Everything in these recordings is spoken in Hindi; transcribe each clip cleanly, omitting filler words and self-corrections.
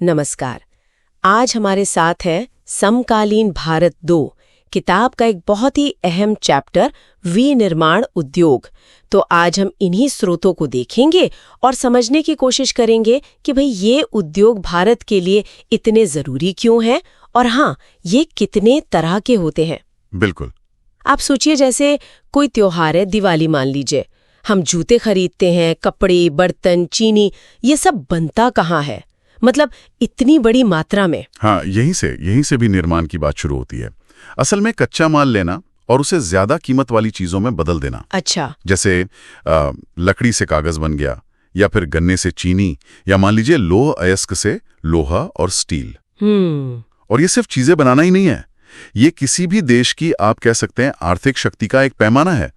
नमस्कार। आज हमारे साथ है समकालीन भारत 2 किताब का एक बहुत ही अहम चैप्टर विनिर्माण उद्योग। तो आज हम इन्हीं स्रोतों को देखेंगे और समझने की कोशिश करेंगे कि भाई ये उद्योग भारत के लिए इतने जरूरी क्यों हैं और हाँ, ये कितने तरह के होते हैं। बिल्कुल। आप सोचिए, जैसे कोई त्योहार है, दिवाली मान लीजिए, हम जूते खरीदते हैं, कपड़े, बर्तन, चीनी, ये सब बनता कहाँ है? मतलब इतनी बड़ी मात्रा में। हाँ, यहीं से भी निर्माण की बात शुरू होती है। असल में कच्चा माल लेना और उसे ज्यादा कीमत वाली चीजों में बदल देना। अच्छा। जैसे लकड़ी से कागज बन गया, या फिर गन्ने से चीनी, या मान लीजिए लौह अयस्क से लोहा और स्टील। और ये सिर्फ चीजें बनाना ही नहीं है, ये किसी भी देश की, आप कह सकते हैं, आर्थिक शक्ति का एक पैमाना है।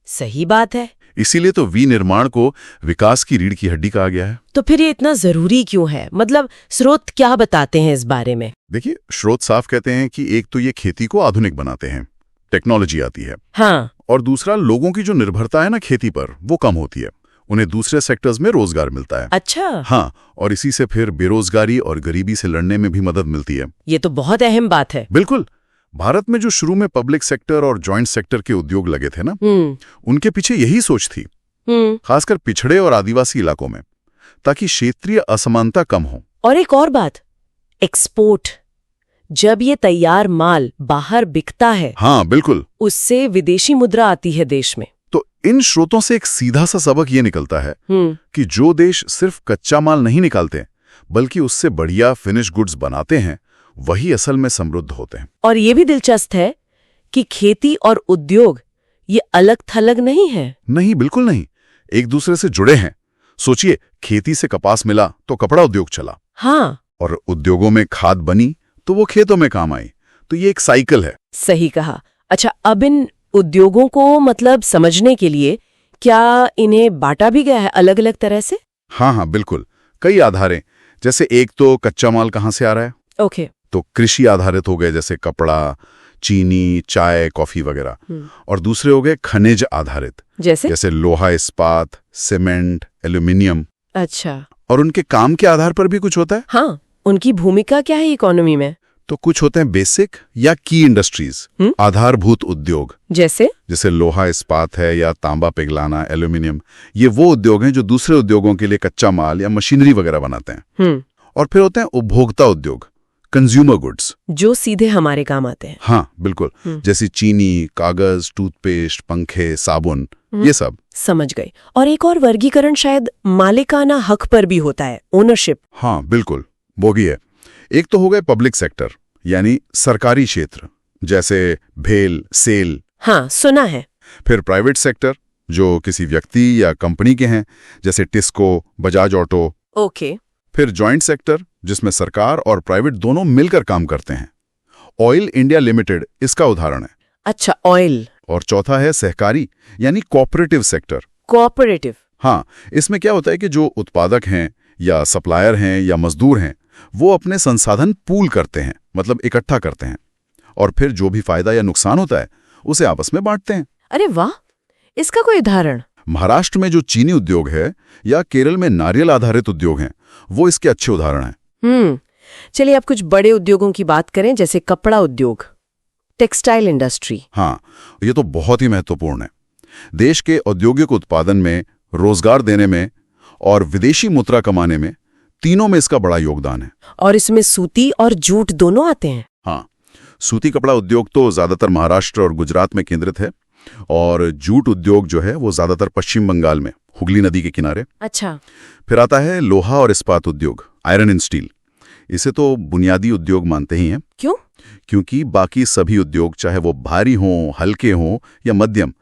सही बात है। इसीलिए तो विनिर्माण को विकास की रीढ़ की हड्डी कहा गया है। तो फिर ये इतना जरूरी क्यों है? मतलब स्रोत क्या बताते हैं इस बारे में? देखिए, स्रोत साफ कहते हैं कि एक तो ये खेती को आधुनिक बनाते हैं, टेक्नोलॉजी आती है। हाँ। और दूसरा, लोगों की जो निर्भरता है ना खेती पर, वो कम होती है, उन्हें दूसरे सेक्टर्स में रोजगार मिलता है। अच्छा। हाँ, और इसी से फिर बेरोजगारी और गरीबी से लड़ने में भी मदद मिलती है। ये तो बहुत अहम बात है। बिल्कुल। भारत में जो शुरू में पब्लिक सेक्टर और जॉइंट सेक्टर के उद्योग लगे थे ना, उनके पीछे यही सोच थी, खासकर पिछड़े और आदिवासी इलाकों में, ताकि क्षेत्रीय असमानता कम हो। और एक और बात, एक्सपोर्ट। जब ये तैयार माल बाहर बिकता है, हाँ बिल्कुल, उससे विदेशी मुद्रा आती है देश में। तो इन स्रोतों से एक सीधा सा सबक ये निकलता है कि जो देश सिर्फ कच्चा माल नहीं निकालते बल्कि उससे बढ़िया फिनिश गुड्स बनाते हैं, वही असल में समृद्ध होते हैं। और ये भी दिलचस्प है कि खेती और उद्योग ये अलग थलग नहीं है। नहीं, बिल्कुल नहीं, एक दूसरे से जुड़े हैं। सोचिए, खेती से कपास मिला तो कपड़ा उद्योग चला। हाँ। और उद्योगों में खाद बनी तो वो खेतों में काम आई। तो ये एक साइकिल है। सही कहा। अच्छा, अब इन उद्योगों को मतलब समझने के लिए क्या इन्हें बांटा भी गया है अलग अलग तरह से? हाँ, बिल्कुल, कई आधारें। जैसे एक तो कच्चा माल कहाँ से आ रहा है, ओके। तो कृषि आधारित हो गए, जैसे कपड़ा, चीनी, चाय, कॉफी वगैरह। और दूसरे हो गए खनिज आधारित, जैसे लोहा, इस्पात, सीमेंट, एल्यूमिनियम। अच्छा। और उनके काम के आधार पर भी कुछ होता है। हाँ, उनकी भूमिका क्या है इकोनॉमी में? तो कुछ होते हैं बेसिक या की इंडस्ट्रीज, आधारभूत उद्योग। जैसे लोहा इस्पात है, या तांबा पिघलाना, एल्यूमिनियम। ये वो उद्योग हैं जो दूसरे उद्योगों के लिए कच्चा माल या मशीनरी वगैरह बनाते हैं। और फिर होते हैं उपभोक्ता उद्योग, कंज्यूमर गुड्स, जो सीधे हमारे काम आते हैं। हाँ बिल्कुल, जैसे चीनी, कागज, टूथपेस्ट, पंखे, साबुन, ये सब। समझ गई। और एक और वर्गीकरण शायद मालिकाना हक पर भी होता है, ओनरशिप। हाँ बिल्कुल, वो भी है। एक तो हो गए पब्लिक सेक्टर, यानी सरकारी क्षेत्र, जैसे भेल, सेल। हाँ, सुना है। फिर प्राइवेट सेक्टर, जो किसी व्यक्ति या कंपनी के हैं, जैसे टिस्को, बजाज ऑटो। ओके। फिर जॉइंट सेक्टर, जिसमें सरकार और प्राइवेट दोनों मिलकर काम करते हैं। ऑयल इंडिया लिमिटेड इसका उदाहरण है। अच्छा, ऑयल। और चौथा है सहकारी, यानी कोऑपरेटिव सेक्टर। कोऑपरेटिव। हाँ, इसमें क्या होता है कि जो उत्पादक हैं या सप्लायर हैं या मजदूर हैं, वो अपने संसाधन पूल करते हैं, मतलब इकट्ठा करते हैं, और फिर जो भी फायदा या नुकसान होता है उसे आपस में बांटते हैं। अरे वाह, इसका कोई उदाहरण? महाराष्ट्र में जो चीनी उद्योग है या केरल में नारियल आधारित उद्योग हैं, वो इसके अच्छे उदाहरण हैं। चलिए अब कुछ बड़े उद्योगों की बात करें, जैसे कपड़ा उद्योग, टेक्सटाइल इंडस्ट्री। हाँ, ये तो बहुत ही महत्वपूर्ण है। देश के औद्योगिक उत्पादन में, रोजगार देने में और विदेशी मुद्रा कमाने में, तीनों में इसका बड़ा योगदान है। और इसमें सूती और जूट दोनों आते हैं। हाँ, सूती कपड़ा उद्योग तो ज्यादातर महाराष्ट्र और गुजरात में केंद्रित है, और जूट उद्योग जो है वो ज्यादातर पश्चिम बंगाल में, हुगली नदी के किनारे। अच्छा। फिर आता है लोहा और इस्पात उद्योग, आयरन एंड स्टील। इसे तो बुनियादी उद्योग मानते ही हैं। क्यों? क्योंकि बाकी सभी उद्योग, चाहे वो भारी हों, हल्के हों या मध्यम,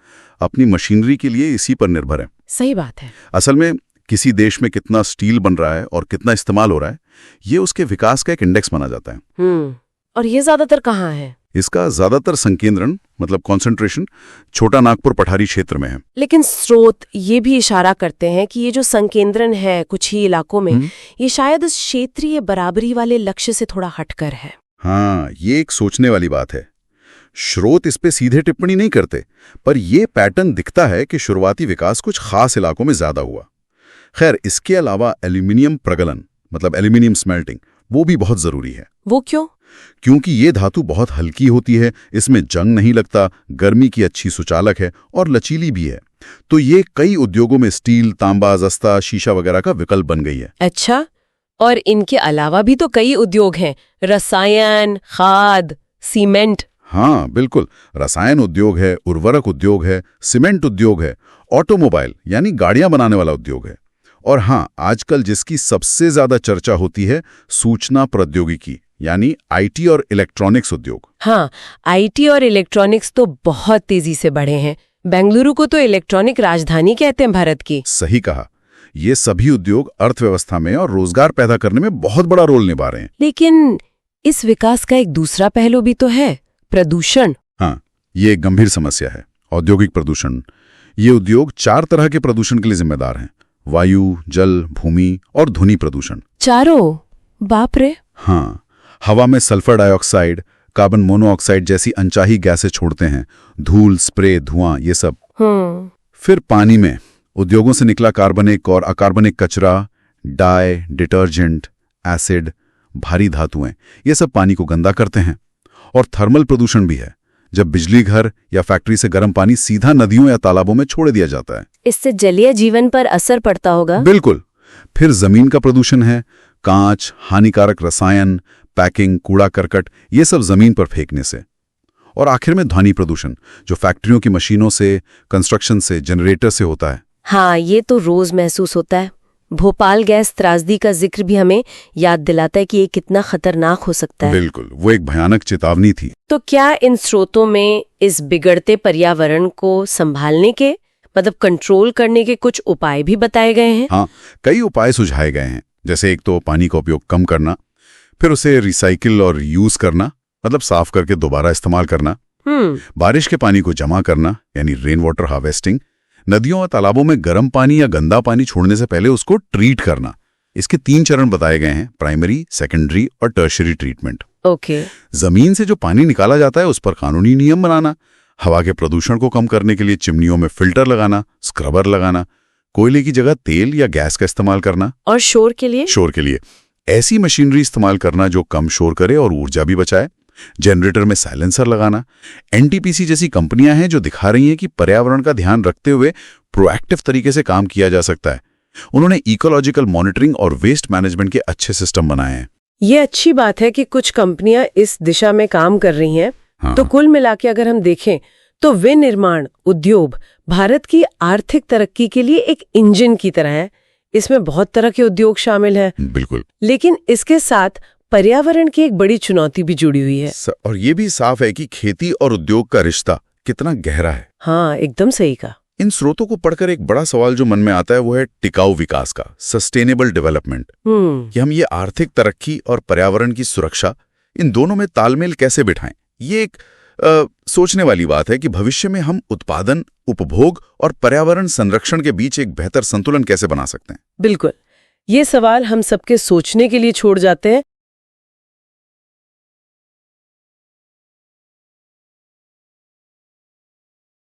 अपनी मशीनरी के लिए इसी पर निर्भर है। सही बात है। असल में किसी देश में कितना स्टील बन रहा है और कितना इस्तेमाल हो रहा है, ये उसके विकास का एक इंडेक्स माना जाता है। और ये ज्यादातर कहाँ है? इसका ज्यादातर संकेंद्रण, मतलब कॉन्सेंट्रेशन, छोटा नागपुर पठारी क्षेत्र में है। लेकिन स्रोत ये भी इशारा करते हैं कि ये जो संकेंद्रण है कुछ ही इलाकों में, ये शायद उस क्षेत्रीय बराबरी वाले लक्ष्य से थोड़ा हटकर है। हाँ, ये एक सोचने वाली बात है। स्रोत इस पे सीधे टिप्पणी नहीं करते, पर यह पैटर्न दिखता है कि शुरुआती विकास कुछ खास इलाकों में ज्यादा हुआ। खैर, इसके अलावा एल्यूमिनियम प्रगलन, मतलब एल्यूमिनियम स्मेल्टिंग, वो भी बहुत जरूरी है। वो क्यों? क्योंकि ये धातु बहुत हल्की होती है, इसमें जंग नहीं लगता, गर्मी की अच्छी सुचालक है और लचीली भी है। तो ये कई उद्योगों में स्टील, तांबा, जस्ता, शीशा वगैरह का विकल्प बन गई है। अच्छा, और इनके अलावा भी तो कई उद्योग हैं, रसायन, खाद, सीमेंट। हाँ बिल्कुल, रसायन उद्योग है, उर्वरक उद्योग है, सीमेंट उद्योग है, ऑटोमोबाइल यानी गाड़ियां बनाने वाला उद्योग है, और हाँ, आजकल जिसकी सबसे ज्यादा चर्चा होती है, सूचना प्रौद्योगिकी यानी आईटी और इलेक्ट्रॉनिक्स उद्योग। हाँ, आईटी और इलेक्ट्रॉनिक्स तो बहुत तेजी से बढ़े हैं। बेंगलुरु को तो इलेक्ट्रॉनिक राजधानी कहते हैं भारत की। सही कहा। ये सभी उद्योग अर्थव्यवस्था में और रोजगार पैदा करने में बहुत बड़ा रोल निभा रहे हैं। लेकिन इस विकास का एक दूसरा पहलू भी तो है, प्रदूषण। हाँ, ये एक गंभीर समस्या है, औद्योगिक प्रदूषण। ये उद्योग 4 तरह के प्रदूषण के लिए जिम्मेदार हैं: वायु, जल, भूमि और ध्वनि प्रदूषण। चारों? बाप रे। हाँ, हवा में सल्फर डाइऑक्साइड, कार्बन मोनोऑक्साइड जैसी अनचाही गैसें छोड़ते हैं, धूल, स्प्रे, धुआं, ये सब। फिर पानी में उद्योगों से निकला कार्बनिक और अकार्बनिक कचरा, डाई, डिटर्जेंट, एसिड, भारी धातुएं, ये सब पानी को गंदा करते हैं। और थर्मल प्रदूषण भी है, जब बिजली घर या फैक्ट्री से गर्म पानी सीधा नदियों या तालाबों में छोड़ दिया जाता है। इससे जलीय जीवन पर असर पड़ता होगा। बिल्कुल। फिर जमीन का प्रदूषण है, कांच, हानिकारक रसायन, पैकिंग, कूड़ा करकट, ये सब जमीन पर फेंकने से। और आखिर में ध्वनि प्रदूषण, जो फैक्ट्रियों की मशीनों से, कंस्ट्रक्शन से, जनरेटर से होता है। हाँ, ये तो रोज महसूस होता है। भोपाल गैस त्रासदी का जिक्र भी हमें याद दिलाता है कि ये कितना खतरनाक हो सकता है। बिल्कुल, वो एक भयानक चेतावनी थी। तो क्या इन स्रोतों में इस बिगड़ते पर्यावरण को संभालने के, मतलब कंट्रोल करने के कुछ उपाय भी बताए गए हैं? हाँ, कई उपाय सुझाए गए हैं। जैसे एक तो पानी का उपयोग कम करना, फिर उसे रिसाइकिल और यूज करना, मतलब साफ करके दोबारा इस्तेमाल करना, बारिश के पानी को जमा करना यानी रेन वाटर हार्वेस्टिंग, नदियों और तालाबों में गर्म पानी या गंदा पानी छोड़ने से पहले उसको ट्रीट करना। इसके 3 चरण बताए गए हैं: प्राइमरी, सेकेंडरी और टर्शियरी ट्रीटमेंट। ओके। जमीन से जो पानी निकाला जाता है उस पर कानूनी नियम बनाना, हवा के प्रदूषण को कम करने के लिए चिमनियों में फिल्टर लगाना, स्क्रबर लगाना, कोयले की जगह तेल या गैस का इस्तेमाल करना। और शोर के लिए ऐसी मशीनरी इस्तेमाल करना जो कम शोर करे और ऊर्जा भी बचाए। जनरेटर में साइलेंसर लगाना। एनटीपीसी जैसी कंपनियां हैं जो दिखा रही हैं कि पर्यावरण का ध्यान रखते हुए प्रोएक्टिव तरीके से काम किया जा सकता है। उन्होंने इकोलॉजिकल मॉनिटरिंग और वेस्ट मैनेजमेंट के अच्छे सिस्टम बनाए हैं। ये अच्छी बात है कि कुछ कंपनियां इस दिशा में काम कर रही हैं। हाँ। तो कुल मिला के अगर हम देखें तो विनिर्माण उद्योग भारत की आर्थिक तरक्की के लिए एक इंजन की तरह है। इसमें बहुत तरह के उद्योग शामिल हैं। बिल्कुल। लेकिन इसके साथ पर्यावरण की एक बड़ी चुनौती भी जुड़ी हुई है। और ये भी साफ है कि खेती और उद्योग का रिश्ता कितना गहरा है। हाँ, एकदम सही कहा। इन स्रोतों को पढ़कर एक बड़ा सवाल जो मन में आता है वो है टिकाऊ विकास का, सस्टेनेबल डेवलपमेंट। कि हम ये आर्थिक तरक्की और पर्यावरण की सुरक्षा, इन दोनों में तालमेल कैसे बिठाएं। ये एक सोचने वाली बात है कि भविष्य में हम उत्पादन, उपभोग और पर्यावरण संरक्षण के बीच एक बेहतर संतुलन कैसे बना सकते हैं। बिल्कुल, ये सवाल हम सबके सोचने के लिए छोड़ जाते हैं